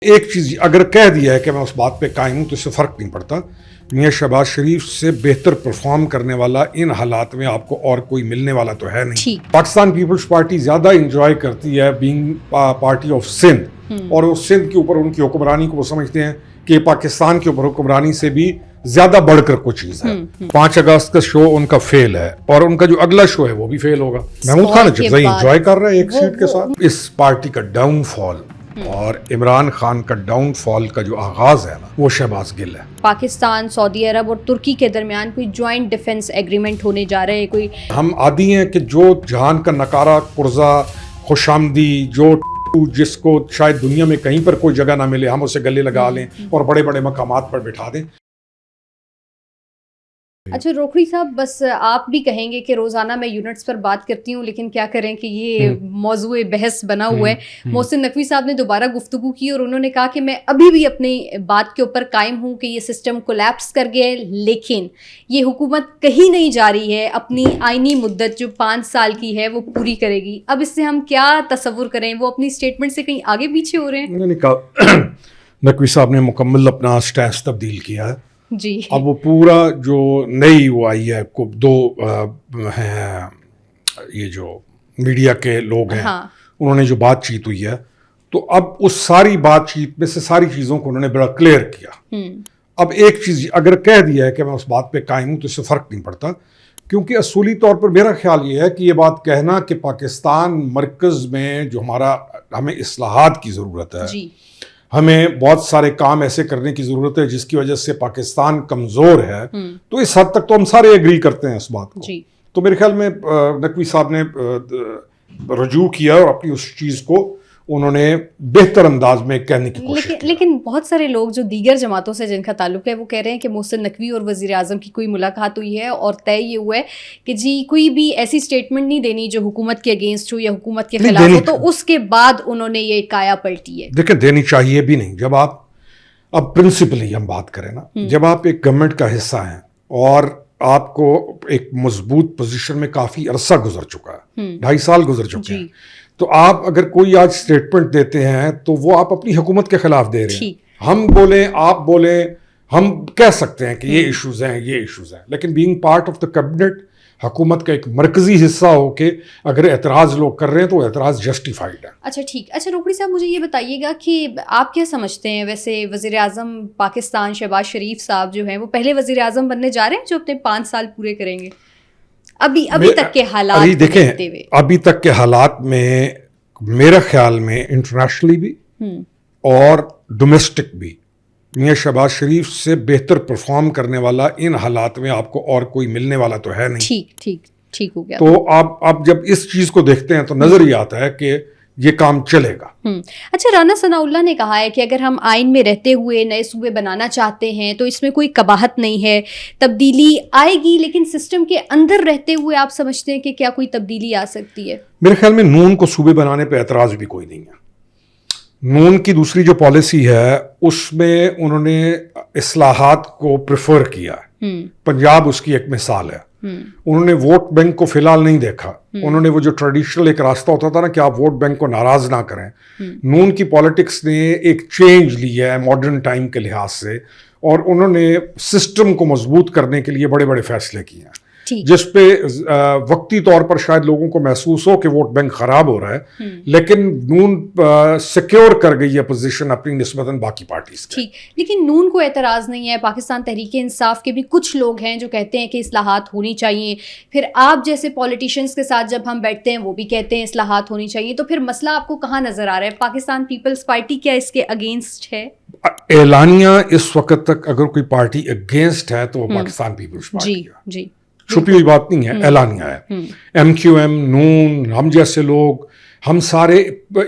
ایک چیز اگر کہہ دیا ہے کہ میں اس بات پہ قائم ہوں تو اس سے فرق نہیں پڑتا. میاں شہباز شریف سے بہتر پرفارم کرنے والا ان حالات میں آپ کو اور کوئی ملنے والا تو ہے نہیں. پاکستان پیپلز پارٹی زیادہ انجوائے کرتی ہے بینگ پارٹی آف سندھ، اور اس سندھ کے اوپر ان کی حکمرانی کو وہ سمجھتے ہیں کہ پاکستان کے اوپر حکمرانی سے بھی زیادہ بڑھ کر کوئی چیز ہے. 5 اگست کا شو ان کا فیل ہے، اور ان کا جو اگلا شو ہے وہ بھی فیل ہوگا. محمود خان اچھائی انجوائے کر رہا ہے ایک سیٹ کے ساتھ. اس پارٹی کا ڈاؤن فال اور عمران خان کا ڈاؤن فال کا جو آغاز ہے نا وہ شہباز گل ہے. پاکستان، سعودی عرب اور ترکی کے درمیان کوئی جوائنٹ ڈیفنس ایگریمنٹ ہونے جا رہے ہیں. کوئی ہم عادی ہیں کہ جو جہان کا نکارہ قرضہ خوش آمدی جو جس کو شاید دنیا میں کہیں پر کوئی جگہ نہ ملے ہم اسے گلے لگا لیں اور بڑے بڑے مقامات پر بٹھا دیں. اچھا روکھڑی صاحب، بس آپ بھی کہیں گے کہ روزانہ میں یونٹس پر بات کرتی ہوں، لیکن کیا کریں کہ یہ موضوع بحث بنا ہوا ہے. محسن نقوی صاحب نے دوبارہ گفتگو کی اور انہوں نے کہا کہ میں ابھی بھی اپنی بات کے اوپر قائم ہوں کہ یہ سسٹم کولیپس کر گیا ہے، لیکن یہ حکومت کہیں نہیں جا رہی ہے، اپنی آئینی مدت جو 5 سال کی ہے وہ پوری کرے گی. اب اس سے ہم کیا تصور کریں؟ وہ اپنی اسٹیٹمنٹ سے کہیں آگے پیچھے ہو رہے ہیں؟ انہوں نے کہا نقوی صاحب نے مکمل اپنا سٹیٹس تبدیل کیا ہے جی. اب وہ پورا جو نئی وہ آئی ہے دو ہیں یہ جو میڈیا کے لوگ ہیں انہوں نے جو بات چیت ہوئی ہے تو اب اس ساری بات چیت میں سے ساری چیزوں کو انہوں نے بڑا کلیئر کیا. اب ایک چیز اگر کہہ دیا ہے کہ میں اس بات پہ قائم ہوں تو اس سے فرق نہیں پڑتا، کیونکہ اصولی طور پر میرا خیال یہ ہے کہ یہ بات کہنا کہ پاکستان مرکز میں جو ہمیں اصلاحات کی ضرورت ہے، ہمیں بہت سارے کام ایسے کرنے کی ضرورت ہے جس کی وجہ سے پاکستان کمزور ہے، تو اس حد تک تو ہم سارے ایگری کرتے ہیں اس بات کو. تو میرے خیال میں نقوی صاحب نے رجوع کیا اور اپنی اس چیز کو انہوں نے بہتر انداز میں کہنے کی کوشش کی. لیکن بہت سارے لوگ جو دیگر جماعتوں سے جن کا تعلق ہے وہ کہہ رہے ہیں کہ محسن نقوی اور وزیر اعظم کی کوئی ملاقات ہوئی ہے اور طے یہ ہوا ہے کہ جی کوئی بھی ایسی اسٹیٹمنٹ نہیں دینی جو حکومت کے اگینسٹ ہو یا حکومت کے خلاف ہو، تو اس کے بعد انہوں نے یہ کایا پلٹی ہے. دیکھیں دینی چاہیے بھی نہیں. جب آپ اب پرنسپلی ہم بات کریں نا، جب آپ ایک گورنمنٹ کا حصہ ہیں اور آپ کو ایک مضبوط پوزیشن میں کافی عرصہ گزر چکا ہے، 2.5 سال گزر چکے ہیں، تو آپ اگر کوئی آج اسٹیٹمنٹ دیتے ہیں تو وہ آپ اپنی حکومت کے خلاف دے رہے ہیں. ہم بولیں آپ بولیں ہم کہہ سکتے ہیں کہ یہ ایشوز ہیں یہ ایشوز ہیں، لیکن being part of the cabinet حکومت کا ایک مرکزی حصہ ہو کے اگر اعتراض لوگ کر رہے ہیں تو وہ اعتراض جسٹیفائڈ ہے. اچھا ٹھیک. اچھا روکڑی صاحب مجھے یہ بتائیے گا کہ آپ کیا سمجھتے ہیں ویسے وزیر اعظم پاکستان شہباز شریف صاحب جو ہیں وہ پہلے وزیر اعظم بننے جا رہے ہیں جو اپنے 5 سال پورے کریں گے؟ ابھی تک کے حالات دیکھتے ہوئے ابھی تک کے حالات میں میرے خیال میں انٹرنیشنلی بھی اور ڈومیسٹک بھی میاں شہباز شریف سے بہتر پرفارم کرنے والا ان حالات میں آپ کو اور کوئی ملنے والا تو ہے نہیں. ٹھیک ہو گیا. تو آپ جب اس چیز کو دیکھتے ہیں تو نظر ہی آتا ہے کہ یہ کام چلے گا. اچھا رانا ثناء اللہ نے کہا ہے کہ اگر ہم آئین میں رہتے ہوئے نئے صوبے بنانا چاہتے ہیں تو اس میں کوئی قباحت نہیں ہے، تبدیلی آئے گی، لیکن سسٹم کے اندر رہتے ہوئے آپ سمجھتے ہیں کہ کیا کوئی تبدیلی آ سکتی ہے؟ میرے خیال میں نون کو صوبے بنانے پہ اعتراض بھی کوئی نہیں ہے. نون کی دوسری جو پالیسی ہے اس میں انہوں نے اصلاحات کو پریفر کیا ہے. پنجاب اس کی ایک مثال ہے. انہوں نے ووٹ بینک کو فی الحال نہیں دیکھا. انہوں نے وہ جو ٹریڈیشنل ایک راستہ ہوتا تھا نا کہ آپ ووٹ بینک کو ناراض نہ کریں، نون کی پالیٹکس نے ایک چینج لی ہے ماڈرن ٹائم کے لحاظ سے، اور انہوں نے سسٹم کو مضبوط کرنے کے لیے بڑے بڑے فیصلے کیے ہیں جس پہ وقتی طور پر شاید لوگوں کو محسوس ہو کہ ووٹ بینک خراب ہو رہا ہے، لیکن نون سیکیور کر گئی ہے پوزیشن اپنی نسبتاً باقی پارٹیز کی. لیکن نون کو اعتراض نہیں ہے. پاکستان تحریک انصاف کے بھی کچھ لوگ ہیں جو کہتے ہیں کہ اصلاحات ہونی چاہیے. پھر آپ جیسے پولیٹیشینز کے ساتھ جب ہم بیٹھتے ہیں وہ بھی کہتے ہیں اصلاحات ہونی چاہیے. تو پھر مسئلہ آپ کو کہاں نظر آ رہا ہے؟ پاکستان پیپلز پارٹی کیا اس کے اگینسٹ ہے؟ اعلانیہ اس وقت تک اگر کوئی پارٹی اگینسٹ ہے تو وہ پاکستان پیپلز پارٹی ہے. جی چھپی ہوئی بات نہیں ہے، اعلانیہ ہے. ایم کیو ایم، نون، ہم جیسے لوگ ہم سارے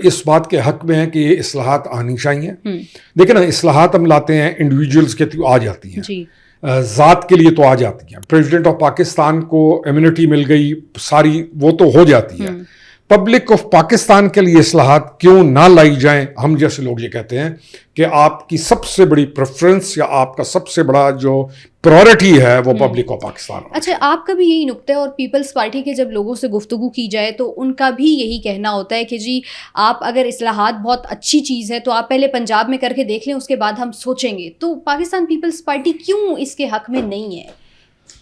اس بات کے حق میں ہیں کہ یہ اصلاحات آنی چاہیے. دیکھیں نا اصلاحات ہم لاتے ہیں انڈیویجولز کے آ جاتی ہیں، ذات کے لیے تو آ جاتی ہیں. پریزیڈنٹ آف پاکستان کو امیونٹی مل گئی ساری وہ تو ہو جاتی ہے، پبلک آف پاکستان کے لیے اصلاحات کیوں نہ لائی جائیں؟ ہم جیسے لوگ یہ کہتے ہیں کہ آپ کی سب سے بڑی پریفرنس یا آپ کا سب سے بڑا جو پرائورٹی ہے وہ پبلک آف پاکستان. اچھا، آپ کا بھی یہی نقطہ ہے، اور پیپلز پارٹی کے جب لوگوں سے گفتگو کی جائے تو ان کا بھی یہی کہنا ہوتا ہے کہ جی آپ اگر اصلاحات بہت اچھی چیز ہے تو آپ پہلے پنجاب میں کر کے دیکھ لیں، اس کے بعد ہم سوچیں گے. تو پاکستان پیپلز پارٹی کیوں اس کے حق میں نہیں ہے؟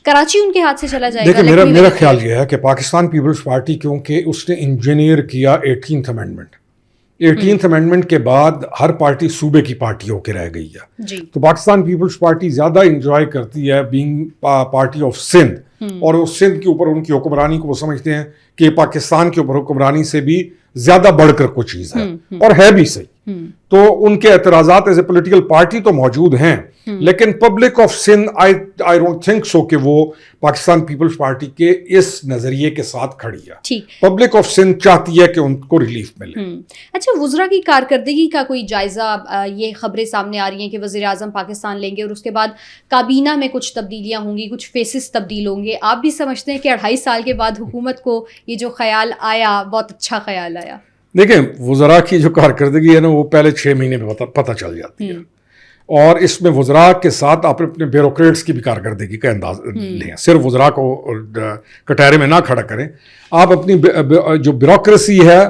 کراچی ان کے ہاتھ سے چلا جائے گا. دیکھیں میرا خیال یہ ہے کہ پاکستان پیپلز پارٹی کیونکہ اس نے انجینئر کیا 18th امینڈمنٹ، 18th امینڈمنٹ کے بعد ہر پارٹی صوبے کی پارٹی ہو کے رہ گئی ہے جی. تو پاکستان پیپلز پارٹی زیادہ انجوائے کرتی ہے بینگ پارٹی آف سندھ، اور اس سندھ کے اوپر ان کی حکمرانی کو وہ سمجھتے ہیں کہ پاکستان کے اوپر حکمرانی سے بھی زیادہ بڑھ کر کوئی چیز ہے، اور ہے بھی صحیح. تو ان کے اعتراضات ایز اے پولیٹیکل پارٹی تو موجود ہیں، لیکن public of Sindh I don't think so کہ وہ پاکستان پیپلز پارٹی کے اس نظریے کے ساتھ کھڑی ہے. پبلک آف سندھ چاہتی ہے کہ ان کو ریلیف ملے. اچھا، وزراء کی کارکردگی کا کوئی جائزہ؟ یہ خبریں سامنے آ رہی ہیں کہ وزیر اعظم پاکستان لیں گے اور اس کے بعد کابینہ میں کچھ تبدیلیاں ہوں گی، کچھ فیسز تبدیل ہوں گے. آپ بھی سمجھتے ہیں کہ 2.5 سال کے بعد حکومت کو یہ جو خیال آیا بہت اچھا خیال آیا؟ دیکھیں وزراء کی جو کارکردگی ہے نا وہ پہلے 6 مہینے میں پتہ چل جاتی ہے، اور اس میں وزراء کے ساتھ آپ اپنے بیوروکریٹس کی بھی کارکردگی کا انداز لیں. صرف وزراء کو کٹہرے میں نہ کھڑا کریں، آپ اپنی جو بیوروکریسی ہے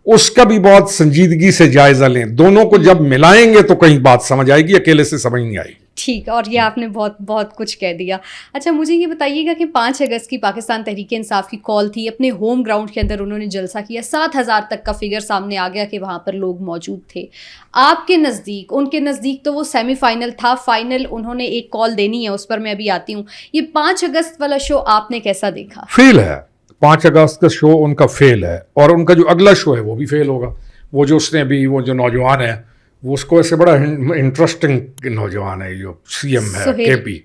اس کا بھی بہت سنجیدگی سے جائزہ لیں. دونوں کو جب ملائیں گے تو کہیں بات سمجھ آئے گی، اکیلے سے سمجھ نہیں آئے گی. ٹھیک، اور یہ آپ نے بہت بہت کچھ کہہ دیا. اچھا مجھے یہ بتائیے گا کہ 5 اگست کی پاکستان تحریک انصاف کی کال تھی، اپنے ہوم گراؤنڈ کے اندر انہوں نے جلسہ کیا، 7,000 تک کا فگر سامنے آ گیا کہ وہاں پر لوگ موجود تھے. آپ کے نزدیک، ان کے نزدیک تو وہ سیمی فائنل تھا، فائنل انہوں نے ایک کال دینی ہے، اس پر میں ابھی آتی ہوں. یہ 5 اگست والا شو آپ نے کیسا دیکھا؟ فیل ہے. 5 اگست کا شو ان کا فیل ہے، اور ان کا جو اگلا شو ہے وہ بھی فیل ہوگا. وہ جو اس نے ابھی وہ جو نوجوان ہے وہ اس کو ایسے بڑا انٹرسٹنگ نوجوان ہے جو سی ایم ہے کے پی،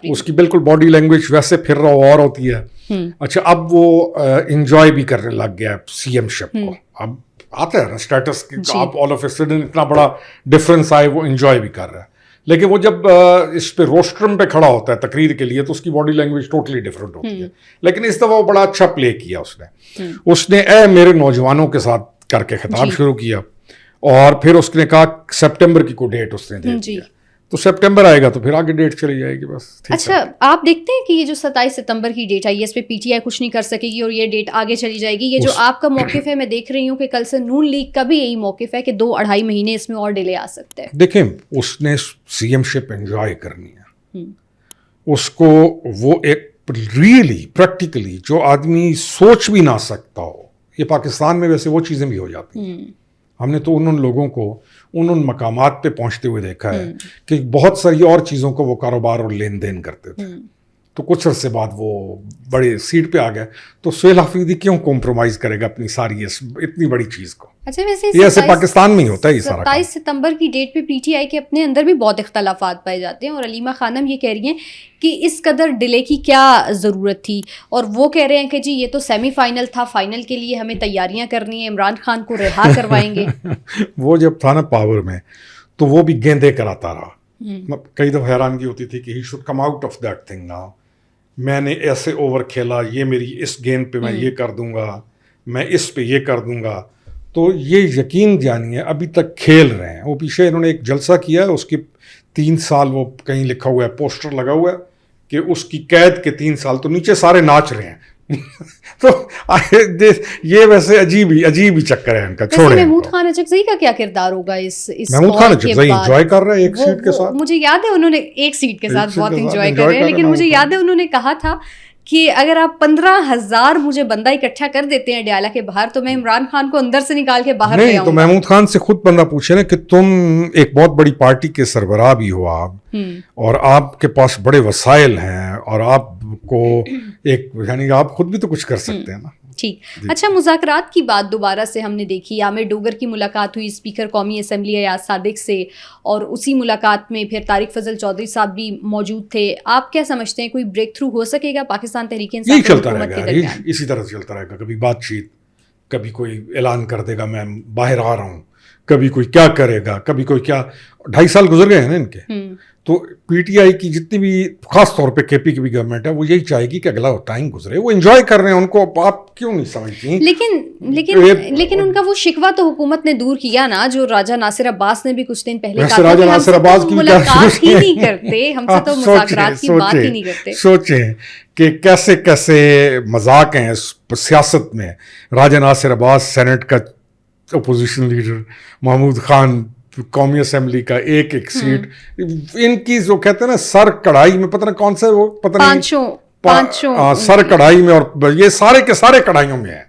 اس کی بالکل باڈی لینگویج ویسے پھر رہا اور ہوتی ہے. اچھا اب وہ انجوائے بھی کرنے لگ گیا سی ایم شپ کو. اب آتا ہے نا اسٹیٹس کی، اب آل آف اے سڈن اتنا بڑا ڈفرینس آئے، وہ انجوائے بھی کر رہا ہے. لیکن وہ جب اس پہ روسٹرم پہ کھڑا ہوتا ہے تقریر کے لیے تو اس کی باڈی لینگویج ٹوٹلی ڈفرینٹ ہوتی ہے. لیکن اس دفعہ وہ بڑا اچھا پلے کیا اس نے اے میرے نوجوانوں کے ساتھ کر کے خطاب شروع کیا، اور پھر اس نے کہا سپٹمبر کی کوئی ڈیٹ اس نے دے دیا. تو سپٹمبر آئے گا تو پھر آگے ڈیٹ چلی جائے گی بس. اچھا آپ دیکھتے ہیں کہ یہ جو 27 ستمبر کی ڈیٹ آئی ہے اس پہ پی ٹی آئی کچھ نہیں کر سکے گی اور یہ ڈیٹ آگے چلی جائے گی. یہ جو آپ کا موقف ہے، میں دیکھ رہی ہوں کہ کل سے نون لیگ کا بھی یہی موقف ہے کہ 2-2.5 مہینے اس میں اور ڈیلے آ سکتے ہیں. دیکھیں اس نے سی ایم شپ انجوائے کرنی ہے، اس کو وہ ایک ریئلی پریکٹیکلی جو آدمی سوچ بھی نہ سکتا ہو. یہ پاکستان میں ویسے وہ چیزیں بھی ہو جاتی ہیں. ہم نے تو ان لوگوں کو ان مقامات پہ پہنچتے ہوئے دیکھا ہے کہ بہت ساری اور چیزوں کو وہ کاروبار اور لین دین کرتے تھے. تو کچھ عرصے بعد وہ بڑے سیٹ پہ آ گئے. تو سہیل حفیظی کیوں کمپرومائز کرے گا اپنی ساری اتنی بڑی چیز کو؟ اچھا ویسے یہ ایسے پاکستان میں ہی ہوتا ہے یہ سارا. 27 ستمبر کی ڈیٹ پہ پی ٹی آئی کے اپنے اندر بھی بہت اختلافات پائے جاتے ہیں، اور علیمہ خانم یہ کہہ رہی ہیں کہ اس قدر ڈیلے کی کیا ضرورت تھی، اور وہ کہہ رہے ہیں کہ جی یہ تو سیمی فائنل تھا، فائنل کے لیے ہمیں تیاریاں کرنی ہیں، عمران خان کو رہا کروائیں گے. وہ جب تھا نا پاور میں تو وہ بھی گیندے کراتا رہا. کئی دفعہ حیرانگی ہوتی تھی کہ he should come out of that thing now. میں نے ایسے اوور کھیلا، یہ میری اس گیند پہ میں یہ کر دوں گا، میں اس پہ یہ کر دوں گا. تو یہ یقین جانیے ابھی تک کھیل رہے ہیں. وہ پیچھے انہوں نے ایک جلسہ کیا ہے، اس کے 3 سال وہ کہیں لکھا ہوا ہے، پوسٹر لگا ہوا ہے کہ اس کی قید کے 3 سال. تو نیچے سارے ناچ رہے ہیں. تو یہ ویسے عجیب ہی چکر ہے ان کا. چھوڑیں. محمود خان اچکزئی کا کیا کردار ہوگا اس محمود خان اچکزئی انجوائے کر رہے ہیں ایک سیٹ کے ساتھ. مجھے یاد ہے انہوں نے ایک سیٹ کے ساتھ بہت انجوائے کر رہے ہیں، لیکن مجھے یاد ہے انہوں نے کہا تھا کہ اگر آپ 15,000 مجھے بندہ اکٹھا کر دیتے ہیں ڈیالہ کے باہر تو میں عمران خان کو اندر سے نکال کے باہر لے آؤں گا. نہیں تو محمود خان سے خود بندہ پوچھے نا کہ تم ایک بہت بڑی پارٹی کے سربراہ بھی ہو آپ، اور آپ کے پاس بڑے وسائل ہیں، اور آپ کو ایک یعنی آپ خود بھی تو کچھ کر سکتے ہیں نا. ٹھیک. اچھا مذاکرات کی بات دوبارہ سے ہم نے دیکھی، عامر ڈوگر کی ملاقات ہوئی اسپیکر قومی اسمبلی ایاز صادق سے، اور اسی ملاقات میں پھر طارق فضل چودھری صاحب بھی موجود تھے. آپ کیا سمجھتے ہیں کوئی بریک تھرو ہو سکے گا پاکستان تحریک انصاف کی حکومت کے درمیان؟ اسی طرح سے چلتا رہے گا. کبھی بات چیت، کبھی کوئی اعلان کر دے گا میں باہر آ رہا ہوں، کبھی کوئی کیا کرے گا, کبھی کوئی کیا. 2.5 سال گزر گئے ہیں نا ان کے. تو پی ٹی آئی کی جتنی بھی خاص طور پہ کے پی کی بھی گورنمنٹ ہے وہ یہی چاہے گی کہ اگلا ٹائم گزرے. وہ انجوائے کر رہے ہیں, ان کو آپ کیوں نہیں سمجھتی؟ لیکن ان کا وہ شکوہ تو حکومت نے دور کیا نا, جو راجہ ناصر عباس نے بھی کچھ دن پہلے کہا راجہ ناصر عباس کی ملاقات ہی نہیں کرتے, ہم سے تو مذاکرات کی بات ہی نہیں کرتے. سوچیں کہ کیسے کیسے مذاق ہیں سیاست میں. راجہ ناصر عباس سینٹ کا اپوزیشن لیڈر, محمود خان قومی اسمبلی کا ایک سیٹ, ان کی جو کہتے ہیں نا سر کڑھائی میں, پتہ نہ کون سا وہ پتہ نہیں پانچوں سر کڑھائی میں, اور یہ سارے کے سارے کڑھائیوں میں ہیں,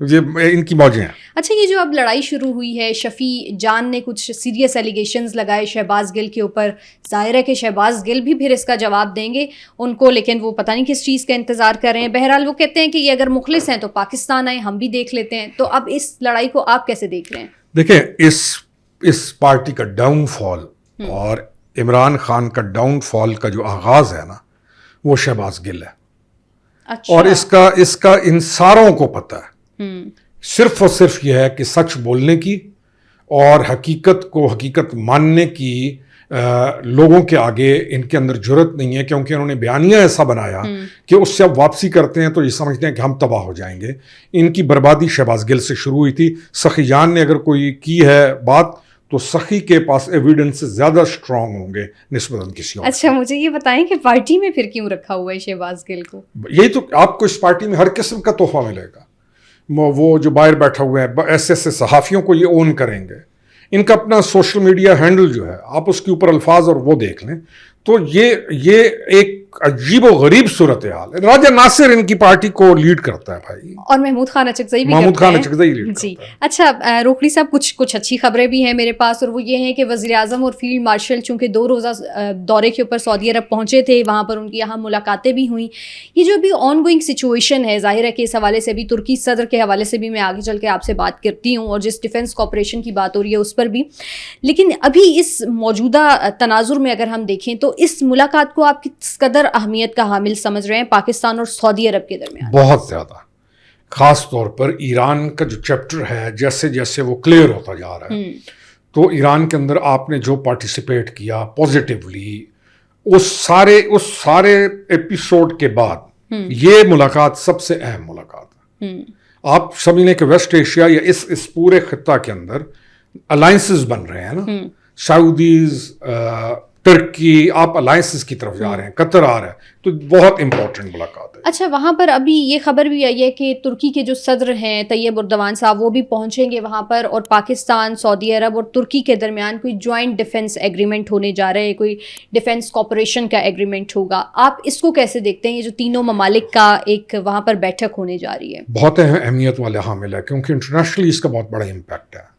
یہ ان کی موجیں ہیں. اچھا, یہ جو اب لڑائی شروع ہوئی ہے, شفیع جان نے کچھ سیریس ایلیگیشنز لگائے شہباز گل کے اوپر. ظاہر ہے کہ شہباز گل بھی پھر اس کا جواب دیں گے ان کو, لیکن وہ پتہ نہیں کس چیز کا انتظار کر رہے ہیں. بہرحال وہ کہتے ہیں کہ یہ اگر مخلص ہیں تو پاکستان آئے, ہم بھی دیکھ لیتے ہیں. تو اب اس لڑائی کو آپ کیسے دیکھ رہے ہیں؟ دیکھیں, اس پارٹی کا ڈاؤن فال اور عمران خان کا ڈاؤن فال کا جو آغاز ہے نا, وہ شہباز گل ہے. اور اس کا ان ساروں کو پتہ ہے. صرف اور صرف یہ ہے کہ سچ بولنے کی اور حقیقت ماننے کی لوگوں کے آگے ان کے اندر جرت نہیں ہے, کیونکہ انہوں نے بیانیہ ایسا بنایا کہ اس سے اب واپسی کرتے ہیں تو یہ سمجھتے ہیں کہ ہم تباہ ہو جائیں گے. ان کی بربادی شہباز گل سے شروع ہوئی تھی. سخی جان نے اگر کوئی کی ہے بات تو سخی کے پاس ایویڈنس سے زیادہ اسٹرانگ ہوں گے نسبتاً کسی اور. اچھا, مجھے یہ بتائیں کہ پارٹی میں پھر کیوں رکھا ہوا ہے شہباز گل کو؟ یہی تو, آپ کو اس پارٹی میں ہر قسم کا تحفہ ملے گا. وہ جو باہر بیٹھا ہوئے ہیں ایسے صحافیوں کو یہ اون کریں گے. ان کا اپنا سوشل میڈیا ہینڈل جو ہے, آپ اس کے اوپر الفاظ اور وہ دیکھ لیں تو یہ ایک عجیب و غریب صورتحال ہے. راجہ ناصر ان کی پارٹی کو لیڈ کرتا ہے بھائی, اور محمود خان اچکزئی بھی لیڈ جی. اچھا روکڑی صاحب, کچھ اچھی خبریں بھی ہیں میرے پاس, اور وہ یہ ہیں کہ وزیر اعظم اور فیلڈ مارشل چونکہ 2 روزہ دورے کے اوپر سعودی عرب پہنچے تھے, وہاں پر ان کی یہاں ملاقاتیں بھی ہوئیں. یہ جو ابھی آن گوئنگ سچویشن ہے, ظاہر ہے کہ اس حوالے سے بھی ترکی صدر کے حوالے سے بھی میں آگے چل کے آپ سے بات کرتی ہوں, اور جس ڈیفینس کوآپریشن کی بات ہو رہی ہے اس پر بھی. لیکن ابھی اس موجودہ تناظر میں اگر ہم دیکھیں تو اس ملاقات کو آپ کس قدر اہمیت کا حامل سمجھ رہے ہیں پاکستان اور سعودی عرب کے درمیان؟ بہت زیادہ, خاص طور پر ایران کا جو چیپٹر ہے جیسے جیسے وہ کلیئر ہوتا جا رہا ہے, تو ایران کے اندر آپ نے جو پارٹیسپیٹ کیا پازیٹیولی, اس سارے ایپیسوڈ کے بعد یہ ملاقات سب سے اہم ملاقات ہے. آپ سمجھیں کہ ویسٹ ایشیا یا اس پورے خطہ کے اندر الائنسز بن رہے ہیں نا, سعودیز, ترکی, آپ الائنسز کی طرف جا رہے ہیں, قطر آ رہا ہے, تو بہت امپورٹنٹ ملاقات ہے. اچھا, وہاں پر ابھی یہ خبر بھی آئی ہے کہ ترکی کے جو صدر ہیں طیب اردوان صاحب, وہ بھی پہنچیں گے وہاں پر, اور پاکستان, سعودی عرب اور ترکی کے درمیان کوئی جوائنٹ ڈیفنس ایگریمنٹ ہونے جا رہے ہیں, کوئی ڈیفنس کوآپریشن کا ایگریمنٹ ہوگا. آپ اس کو کیسے دیکھتے ہیں, یہ جو تینوں ممالک کا ایک وہاں پر بیٹھک ہونے جا رہی ہے؟ بہت اہمیت والا حامل ہے, کیونکہ انٹرنیشنلی اس کا بہت بڑا امپیکٹ ہے.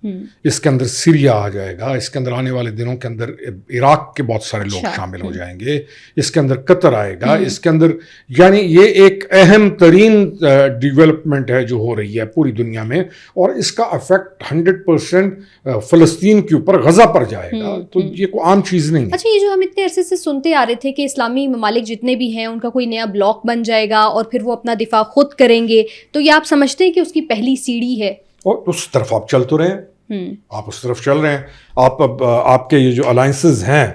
اس کے اندر سیریا آ جائے گا, اس کے اندر آنے والے دنوں کے اندر عراق کے بہت سارے لوگ شامل ہو جائیں گے, اس کے اندر قطر آئے گا, اس کے اندر, یعنی یہ ایک اہم ترین ڈیولپمنٹ ہے جو ہو رہی ہے پوری دنیا میں, اور اس کا افیکٹ 100% فلسطین کے اوپر, غزہ پر جائے گا. تو یہ کوئی عام چیز نہیں ہے. اچھا, یہ جو ہم اتنے عرصے سے سنتے آ رہے تھے کہ اسلامی ممالک جتنے بھی ہیں ان کا کوئی نیا بلاک بن جائے گا اور پھر وہ اپنا دفاع خود کریں گے, تو یہ آپ سمجھتے ہیں کہ اس کی پہلی سیڑھی ہے؟ اور اس طرف آپ چل تو رہے ہیں, آپ اس طرف چل رہے ہیں. آپ کے یہ جو الائنسز ہیں,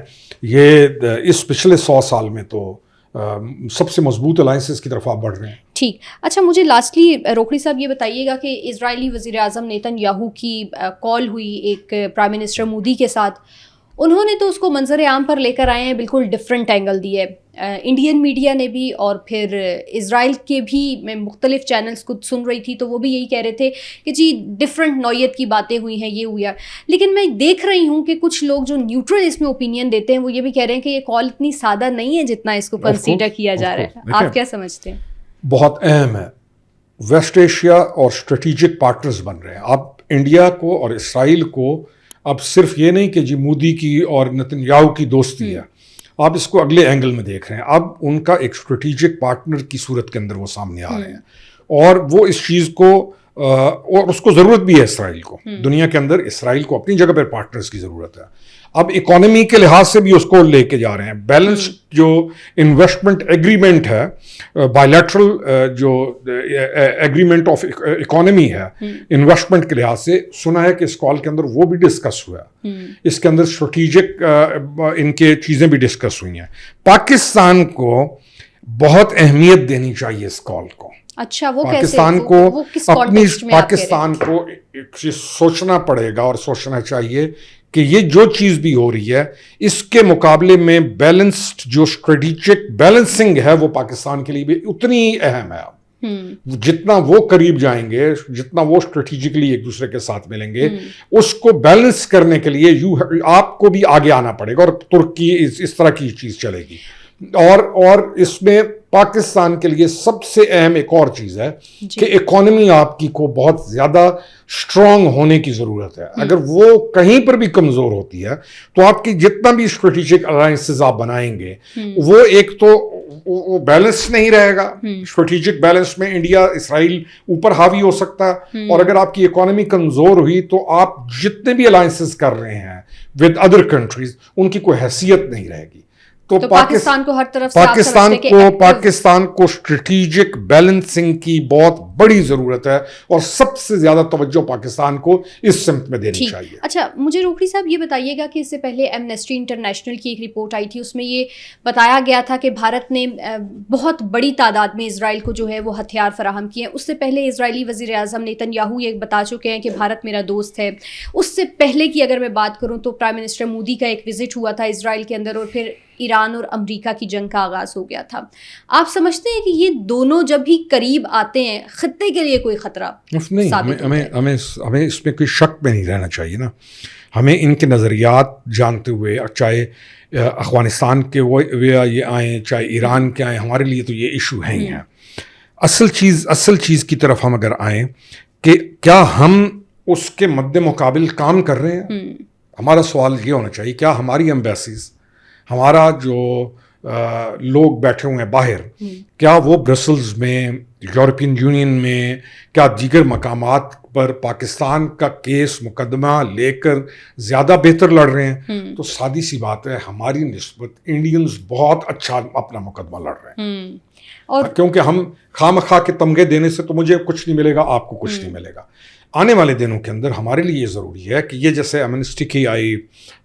یہ اس پچھلے 100 سال میں تو سب سے مضبوط الائنسز کی طرف آپ بڑھ رہے ہیں. ٹھیک. اچھا, مجھے لاسٹلی روکڑی صاحب یہ بتائیے گا کہ اسرائیلی وزیر اعظم نیتن یاہو کی کال ہوئی ایک پرائم منسٹر مودی کے ساتھ, انہوں نے تو اس کو منظر عام پر لے کر آئے ہیں, بالکل ڈفرینٹ اینگل دیے. انڈین میڈیا نے بھی اور پھر اسرائیل کے بھی, میں مختلف چینلز کو سن رہی تھی تو وہ بھی یہی کہہ رہے تھے کہ جی ڈفرینٹ نوعیت کی باتیں ہوئی ہیں, یہ ہوا. لیکن میں دیکھ رہی ہوں کہ کچھ لوگ جو نیوٹرل اس میں اوپینین دیتے ہیں وہ یہ بھی کہہ رہے ہیں کہ یہ کال اتنی سادہ نہیں ہے جتنا اس کو کنسیڈر کیا جا رہا ہے. آپ کیا سمجھتے ہیں؟ بہت اہم ہے. ویسٹ ایشیا اور اسٹریٹجک پارٹنرز بن رہے ہیں. اب انڈیا کو اور اسرائیل کو اب صرف یہ نہیں کہ جی مودی کی اور نتن یاہو کی دوستی ہے, آپ اس کو اگلے اینگل میں دیکھ رہے ہیں. اب ان کا ایک اسٹریٹجک پارٹنر کی صورت کے اندر وہ سامنے آ رہے ہیں, اور وہ اس چیز کو اور اس کو ضرورت بھی ہے اسرائیل کو. دنیا کے اندر اسرائیل کو اپنی جگہ پہ پارٹنرز کی ضرورت ہے. اب اکانومی کے لحاظ سے بھی اس کو لے کے جا رہے ہیں. بیلنس جو انویسٹمنٹ ایگریمنٹ ہے, بائیلیٹرل جو ایگریمنٹ آف اکانومی ہے انویسٹمنٹ کے لحاظ سے, سنا ہے کہ اس کال کے اندر وہ بھی ڈسکس ہوا ہے. اس کے اندر اسٹریٹجک ان کے چیزیں بھی ڈسکس ہوئی ہیں. پاکستان کو بہت اہمیت دینی چاہیے اس کال کو. اچھا, وہ پاکستان کو اپنی پاکستان کو سوچنا پڑے گا اور سوچنا چاہیے کہ یہ جو چیز بھی ہو رہی ہے اس کے مقابلے میں بیلنسڈ جو اسٹریٹجک بیلنسنگ ہے وہ پاکستان کے لیے بھی اتنی ہی اہم ہے. جتنا وہ قریب جائیں گے, جتنا وہ اسٹریٹجکلی ایک دوسرے کے ساتھ ملیں گے, اس کو بیلنس کرنے کے لیے آپ کو بھی آگے آنا پڑے گا. اور ترکی اس طرح کی چیز چلے گی. اور اس میں پاکستان کے لیے سب سے اہم ایک اور چیز ہے کہ اکانومی آپ کی کو بہت زیادہ اسٹرانگ ہونے کی ضرورت ہے. اگر وہ کہیں پر بھی کمزور ہوتی ہے تو آپ کی جتنا بھی اسٹریٹجک الائنسز آپ بنائیں گے وہ ایک تو وہ بیلنس نہیں رہے گا. اسٹریٹجک بیلنس میں انڈیا اسرائیل اوپر حاوی ہو سکتا ہے, اور اگر آپ کی اکانومی کمزور ہوئی تو آپ جتنے بھی الائنسز کر رہے ہیں ود ادر کنٹریز ان کی کوئی حیثیت نہیں رہے گی. تو پاکستان کو ہر طرف سے پاکستان کو اسٹریٹجک بیلنسنگ کی بہت بڑی ضرورت ہے, اور سب سے زیادہ توجہ پاکستان کو اس سمت میں دینی چاہیے. اچھا, مجھے روکڑی صاحب یہ بتائیے گا کہ اس سے پہلے ایمنسٹی انٹرنیشنل کی ایک رپورٹ آئی تھی, اس میں یہ بتایا گیا تھا کہ بھارت نے بہت بڑی تعداد میں اسرائیل کو جو ہے وہ ہتھیار فراہم کیے ہیں. اس سے پہلے اسرائیلی وزیر اعظم نیتن یاہو یہ بتا چکے ہیں کہ بھارت میرا دوست ہے. اس سے پہلے کی اگر میں بات کروں تو پرائم منسٹر مودی کا ایک وزٹ ہوا تھا اسرائیل کے اندر, اور پھر ایران اور امریکہ کی جنگ کا آغاز ہو گیا تھا. آپ سمجھتے ہیں کہ یہ دونوں جب ہی قریب آتے ہیں خطے کے لیے کوئی خطرہ نہیں؟ ہمیں اس میں کوئی شک میں نہیں رہنا چاہیے نا. ہمیں ان کے نظریات جانتے ہوئے, چاہے افغانستان کے وہ یہ آئیں چاہے ایران کے آئیں, ہمارے لیے تو یہ ایشو ہے ہی ہیں. اصل چیز کی طرف ہم اگر آئیں کہ کیا ہم اس کے مد مقابل کام کر رہے ہیں, ہمارا سوال یہ ہونا چاہیے کیا ہماری ایمبیسیز, ہمارا جو لوگ بیٹھے ہوئے ہیں باہر, کیا وہ برسلز میں, یورپین یونین میں, کیا دیگر مقامات پر پاکستان کا کیس مقدمہ لے کر زیادہ بہتر لڑ رہے ہیں؟ تو سادی سی بات ہے, ہماری نسبت انڈینز بہت اچھا اپنا مقدمہ لڑ رہے ہیں. اور کیونکہ ہم خواہ کے تمغے دینے سے تو مجھے کچھ نہیں ملے گا, آپ کو کچھ نہیں ملے گا. آنے والے دنوں کے اندر ہمارے لیے یہ ضروری ہے کہ یہ جیسے ایمنسٹی کی آئی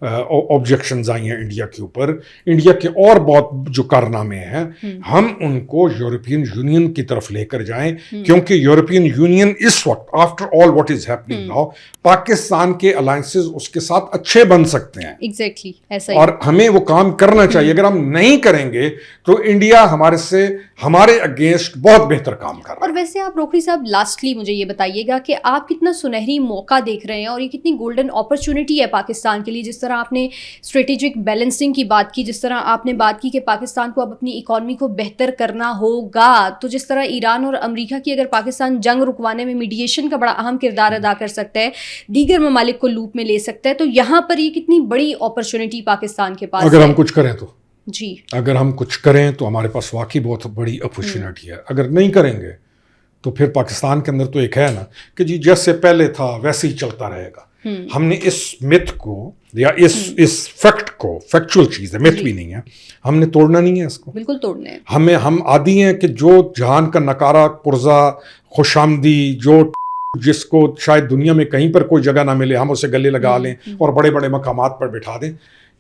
آبجیکشنز آئی ہیں انڈیا کے اوپر, انڈیا کے اور بہت جو کارنامے ہیں ہم ان کو یورپین یونین کی طرف لے کر جائیں, کیونکہ یورپین یونین اس وقت after all what is happening now Pakistan کے الائنسز اس کے ساتھ اچھے بن سکتے ہیں. ایگزیکٹلی ایسا ہی, اور ہمیں وہ کام کرنا چاہیے. اگر ہم نہیں کریں گے تو انڈیا ہمارے اگینسٹ بہت بہتر کام کر رہا ہے. اور ویسے آپ روکڑی صاحب لاسٹلی مجھے یہ بتائیے گا کہ آپ کتنا سنہری موقع دیکھ رہے ہیں اور یہ کتنی گولڈن اپرچونٹی ہے پاکستان کے لیے, جس طرح آپ نے اسٹریٹجک بیلنسنگ کی بات کی, جس طرح آپ نے بات کی کہ پاکستان کو اب اپنی اکانومی کو بہتر کرنا ہوگا, تو جس طرح ایران اور امریکہ کی اگر پاکستان جنگ رکوانے میں میڈیشن کا بڑا اہم کردار ادا کر سکتا ہے, دیگر ممالک کو لوپ میں لے سکتا ہے, تو یہاں پر یہ کتنی بڑی اپرچونٹی پاکستان کے پاس اگر ہم کچھ کریں تو. جی, اگر ہم کچھ کریں تو ہمارے پاس واقعی بہت بڑی اپرچونٹی ہے. اگر نہیں کریں گے تو پھر پاکستان کے اندر تو ایک ہے نا کہ جی جیسے پہلے تھا ویسے ہی چلتا رہے گا. ہم نے اس مت کو یا اس فیکٹ کو, فیکچوئل چیز ہے, مت بھی نہیں ہے, ہم نے توڑنا نہیں ہے اس کو, بالکل توڑنا ہے. ہم عادی ہیں کہ جو جہان کا نکارہ پرزا خوش آمدی جو جس کو شاید دنیا میں کہیں پر کوئی جگہ نہ ملے ہم اسے گلے لگا لیں اور بڑے بڑے مقامات پر بٹھا دیں.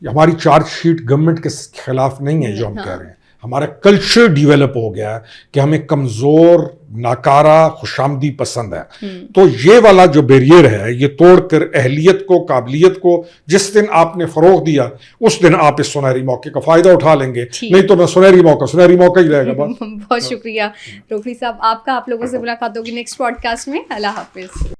ہماری چارج شیٹ گورنمنٹ کے خلاف نہیں ہے جو ہم کہہ رہے ہیں. ہمارا کلچر ڈیولپ ہو گیا ہے کہ ہمیں کمزور ناکارہ خوشامدی پسند ہے. تو یہ والا جو بیریئر ہے یہ توڑ کر اہلیت کو, قابلیت کو جس دن آپ نے فروغ دیا اس دن آپ اس سنہری موقع کا فائدہ اٹھا لیں گے, نہیں تو میں سنہری موقع ہی رہے گا. بہت شکریہ روکڑی صاحب آپ کا. آپ لوگوں سے ملاقات ہوگی نیکسٹ پوڈ کاسٹ میں. اللہ حافظ.